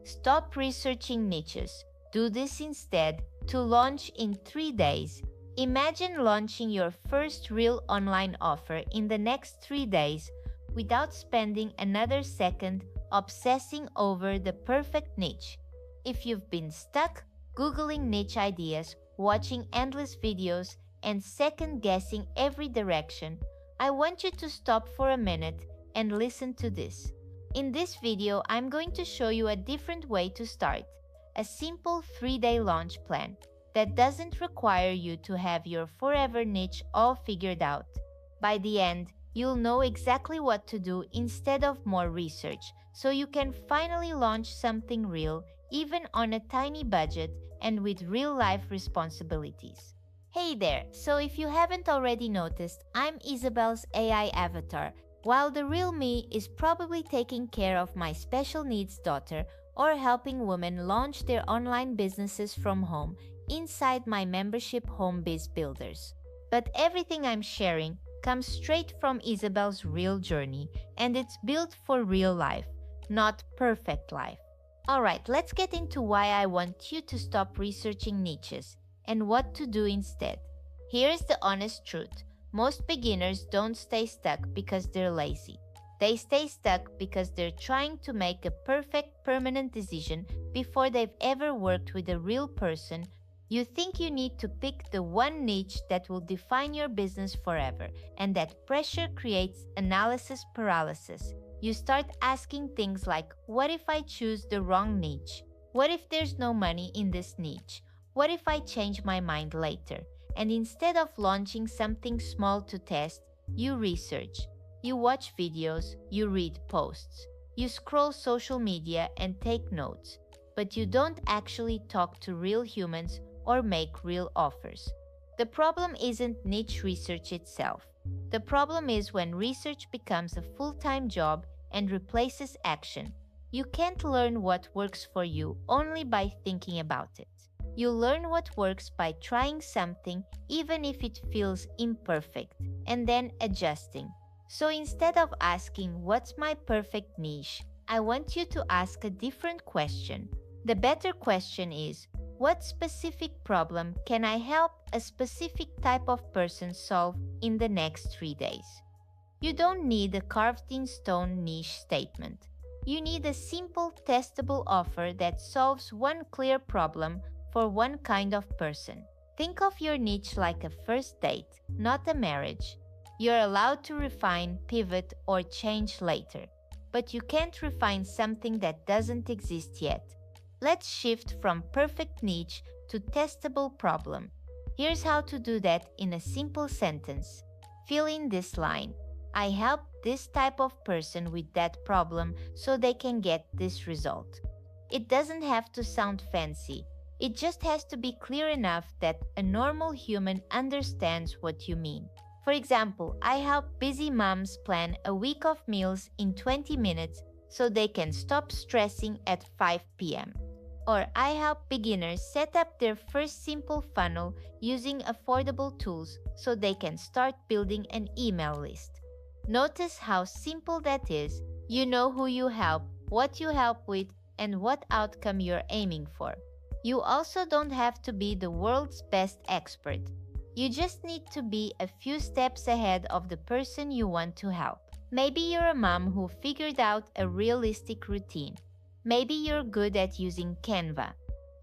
Stop researching niches. Do this instead to launch in 3 days. Imagine launching your first real online offer in the next 3 days without spending another second obsessing over the perfect niche. If you've been stuck Googling niche ideas, watching endless videos, and second guessing every direction, I want you to stop for a minute and listen to this. In this video, I'm going to show you a different way to start, a simple 3-day launch plan that doesn't require you to have your forever niche all figured out. By the end, you'll know exactly what to do instead of more research, so you can finally launch something real, even on a tiny budget and with real-life responsibilities. Hey there! So if you haven't already noticed, I'm Isabel's AI avatar, while the real me is probably taking care of my special needs daughter or helping women launch their online businesses from home inside my membership Home Biz Builders. But everything I'm sharing comes straight from Isabel's real journey, and it's built for real life, not perfect life. Alright, let's get into why I want you to stop researching niches and what to do instead. Here's the honest truth. Most beginners don't stay stuck because they're lazy. They stay stuck because they're trying to make a perfect permanent decision before they've ever worked with a real person. You think you need to pick the one niche that will define your business forever, and that pressure creates analysis paralysis. You start asking things like, what if I choose the wrong niche? What if there's no money in this niche? What if I change my mind later? And instead of launching something small to test, you research. You watch videos, you read posts, you scroll social media and take notes, but you don't actually talk to real humans or make real offers. The problem isn't niche research itself. The problem is when research becomes a full-time job and replaces action. You can't learn what works for you only by thinking about it. You learn what works by trying something even if it feels imperfect, and then adjusting. So instead of asking, what's my perfect niche, I want you to ask a different question. The better question is, what specific problem can I help a specific type of person solve in the next 3 days? You don't need a carved-in-stone niche statement. You need a simple, testable offer that solves one clear problem for one kind of person. Think of your niche like a first date, not a marriage. You're allowed to refine, pivot, or change later, but you can't refine something that doesn't exist yet. Let's shift from perfect niche to testable problem. Here's how to do that in a simple sentence. Fill in this line. I help this type of person with that problem so they can get this result. It doesn't have to sound fancy. It just has to be clear enough that a normal human understands what you mean. For example, I help busy moms plan a week of meals in 20 minutes so they can stop stressing at 5 p.m. Or I help beginners set up their first simple funnel using affordable tools so they can start building an email list. Notice how simple that is. You know who you help, what you help with, and what outcome you're aiming for. You also don't have to be the world's best expert. You just need to be a few steps ahead of the person you want to help. Maybe you're a mom who figured out a realistic routine. Maybe you're good at using Canva.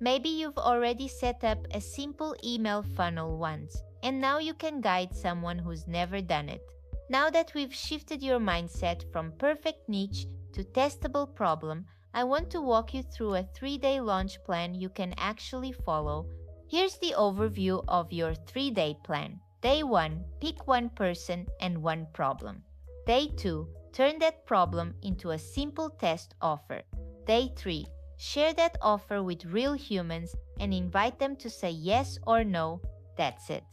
Maybe you've already set up a simple email funnel once, and now you can guide someone who's never done it. Now that we've shifted your mindset from perfect niche to testable problem, I want to walk you through a 3-day launch plan you can actually follow. Here's the overview of your 3-day plan. Day 1, pick one person and one problem. Day 2, turn that problem into a simple test offer. Day 3, share that offer with real humans and invite them to say yes or no. That's it.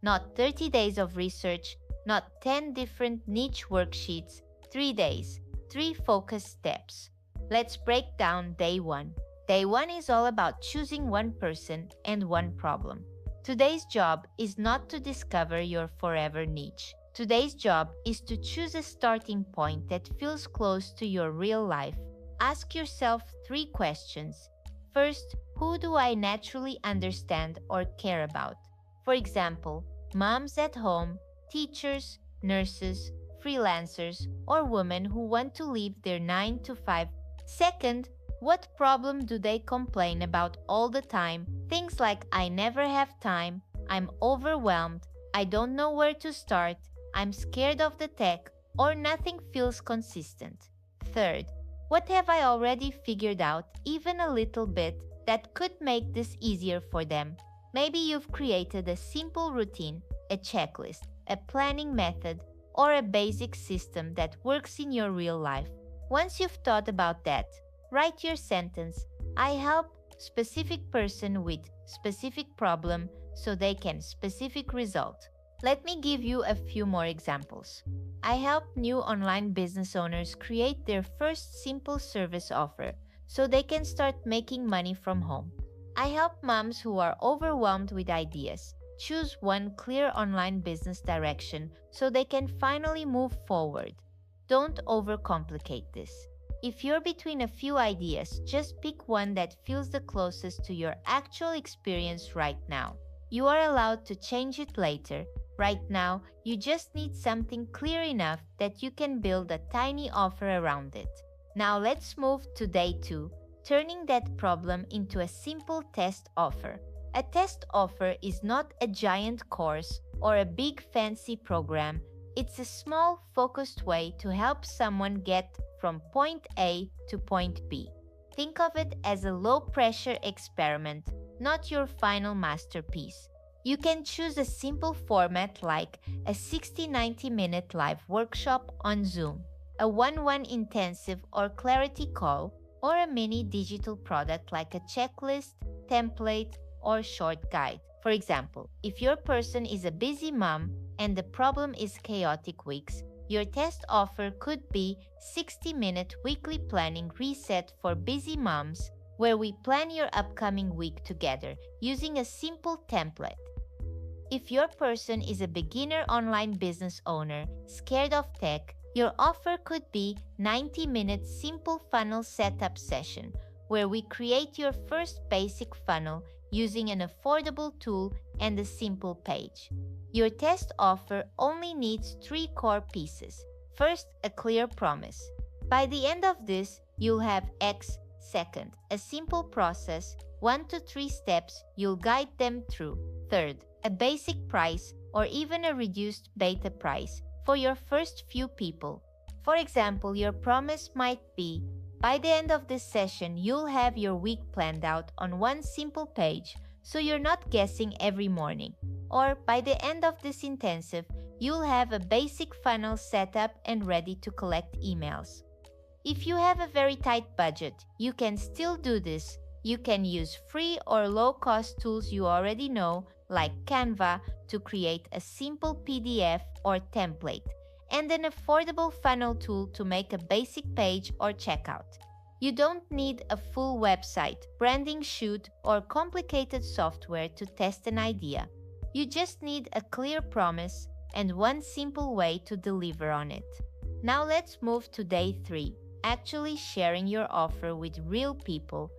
Not 30 days of research, not 10 different niche worksheets, 3 days, 3 focused steps. Let's break down Day 1. Day 1 is all about choosing one person and one problem. Today's job is not to discover your forever niche. Today's job is to choose a starting point that feels close to your real life. Ask yourself 3 questions. First, who do I naturally understand or care about? For example, moms at home, teachers, nurses, freelancers, or women who want to leave their 9 to 5. Second, what problem do they complain about all the time? Things like I never have time, I'm overwhelmed, I don't know where to start, I'm scared of the tech, or nothing feels consistent. Third, what have I already figured out, even a little bit, that could make this easier for them? Maybe you've created a simple routine, a checklist, a planning method, or a basic system that works in your real life. Once you've thought about that, write your sentence, I help specific person with specific problem so they can specific result. Let me give you a few more examples. I help new online business owners create their first simple service offer so they can start making money from home. I help moms who are overwhelmed with ideas choose one clear online business direction so they can finally move forward. Don't overcomplicate this. If you're between a few ideas, just pick one that feels the closest to your actual experience right now. You are allowed to change it later. Right now, you just need something clear enough that you can build a tiny offer around it. Now let's move to day 2, turning that problem into a simple test offer. A test offer is not a giant course or a big fancy program. It's a small, focused way to help someone get from point A to point B. Think of it as a low-pressure experiment, not your final masterpiece. You can choose a simple format like a 60-90 minute live workshop on Zoom, a one-on-one intensive or clarity call, or a mini digital product like a checklist, template, or short guide. For example, if your person is a busy mom and the problem is chaotic weeks, your test offer could be 60-minute weekly planning reset for busy moms, where we plan your upcoming week together using a simple template. If your person is a beginner online business owner scared of tech, your offer could be 90-minute simple funnel setup session, where we create your first basic funnel using an affordable tool and a simple page. Your test offer only needs 3 core pieces. First, a clear promise. By the end of this, you'll have X. Second, a simple process, 1 to 3 steps you'll guide them through. Third, a basic price or even a reduced beta price for your first few people. For example, your promise might be, by the end of this session, you'll have your week planned out on one simple page so you're not guessing every morning. Or by the end of this intensive, you'll have a basic funnel set up and ready to collect emails. If you have a very tight budget, you can still do this. You can use free or low-cost tools you already know, like Canva, to create a simple PDF or template, and an affordable funnel tool to make a basic page or checkout. You don't need a full website, branding shoot, or complicated software to test an idea. You just need a clear promise and one simple way to deliver on it. Now let's move to day 3, actually sharing your offer with real people.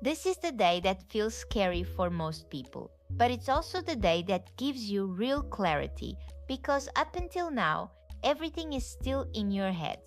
This is the day that feels scary for most people, but it's also the day that gives you real clarity, because up until now, everything is still in your head.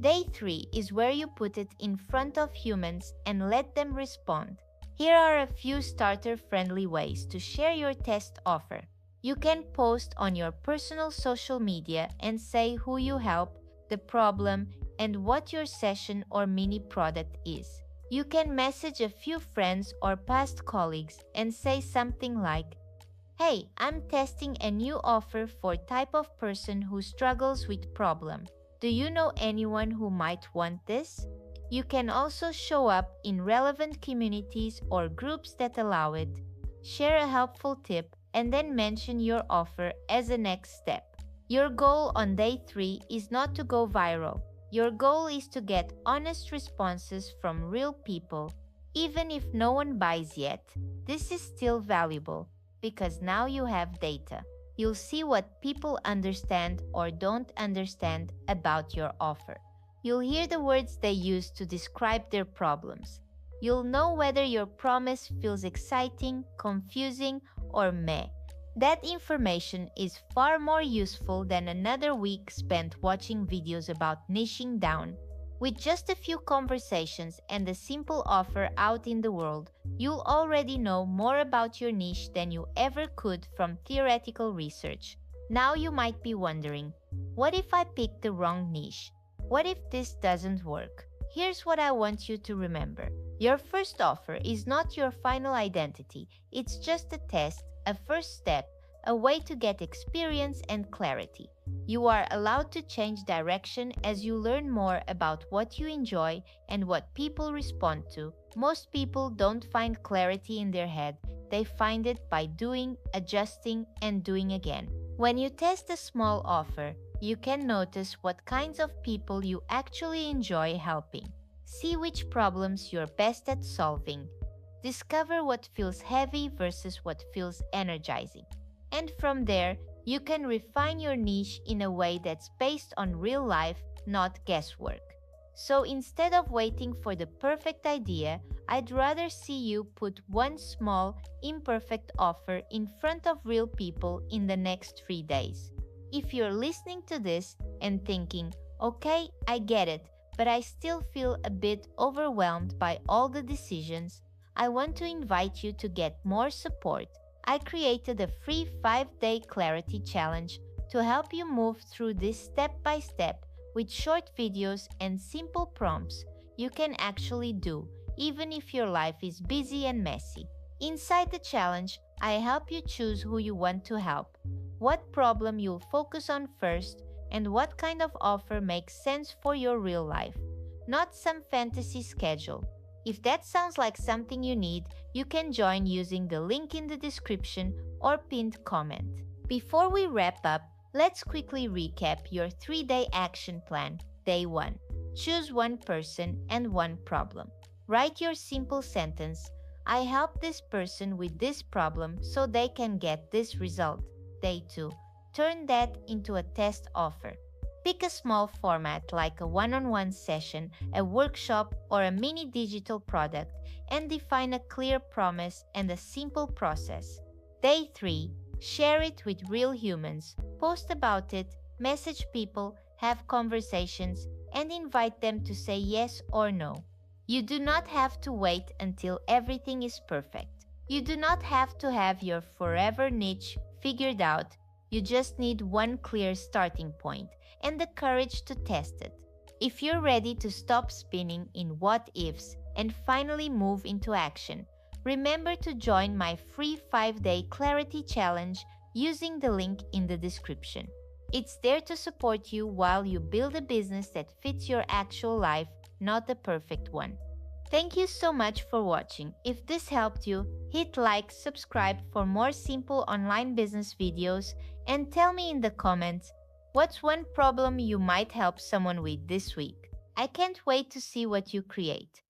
Day 3 is where you put it in front of humans and let them respond. Here are a few starter-friendly ways to share your test offer. You can post on your personal social media and say who you help, the problem, and what your session or mini product is. You can message a few friends or past colleagues and say something like, "Hey, I'm testing a new offer for type of person who struggles with problem. Do you know anyone who might want this?" You can also show up in relevant communities or groups that allow it. Share a helpful tip and then mention your offer as a next step. Your goal on day 3 is not to go viral. Your goal is to get honest responses from real people. Even if no one buys yet, this is still valuable because now you have data. You'll see what people understand or don't understand about your offer. You'll hear the words they use to describe their problems. You'll know whether your promise feels exciting, confusing, or meh. That information is far more useful than another week spent watching videos about niching down. With just a few conversations and a simple offer out in the world, you'll already know more about your niche than you ever could from theoretical research. Now you might be wondering, what if I pick the wrong niche? What if this doesn't work? Here's what I want you to remember. Your first offer is not your final identity, it's just a test, a first step, a way to get experience and clarity. You are allowed to change direction as you learn more about what you enjoy and what people respond to. Most people don't find clarity in their head, they find it by doing, adjusting, and doing again. When you test a small offer, you can notice what kinds of people you actually enjoy helping. See which problems you're best at solving. Discover what feels heavy versus what feels energizing. And from there, you can refine your niche in a way that's based on real life, not guesswork. So instead of waiting for the perfect idea, I'd rather see you put one small, imperfect offer in front of real people in the next 3 days. If you're listening to this and thinking, okay, I get it, but I still feel a bit overwhelmed by all the decisions, I want to invite you to get more support. I created a free 5-day clarity challenge to help you move through this step by step with short videos and simple prompts you can actually do, even if your life is busy and messy. Inside the challenge, I help you choose who you want to help, what problem you'll focus on first, and what kind of offer makes sense for your real life, not some fantasy schedule. If that sounds like something you need, you can join using the link in the description or pinned comment. Before we wrap up, let's quickly recap your 3-day action plan. Day 1. Choose one person and one problem. Write your simple sentence, I help this person with this problem so they can get this result. Day 2. Turn that into a test offer. Pick a small format like a one-on-one session, a workshop, or a mini digital product and define a clear promise and a simple process. Day 3. Share it with real humans. Post about it, message people, have conversations, and invite them to say yes or no. You do not have to wait until everything is perfect. You do not have to have your forever niche figured out. You just need one clear starting point and the courage to test it. If you're ready to stop spinning in what ifs and finally move into action, remember to join my free 5-day clarity challenge using the link in the description. It's there to support you while you build a business that fits your actual life, not the perfect one. Thank you so much for watching. If this helped you, hit like, subscribe for more simple online business videos, and tell me in the comments what's one problem you might help someone with this week. I can't wait to see what you create.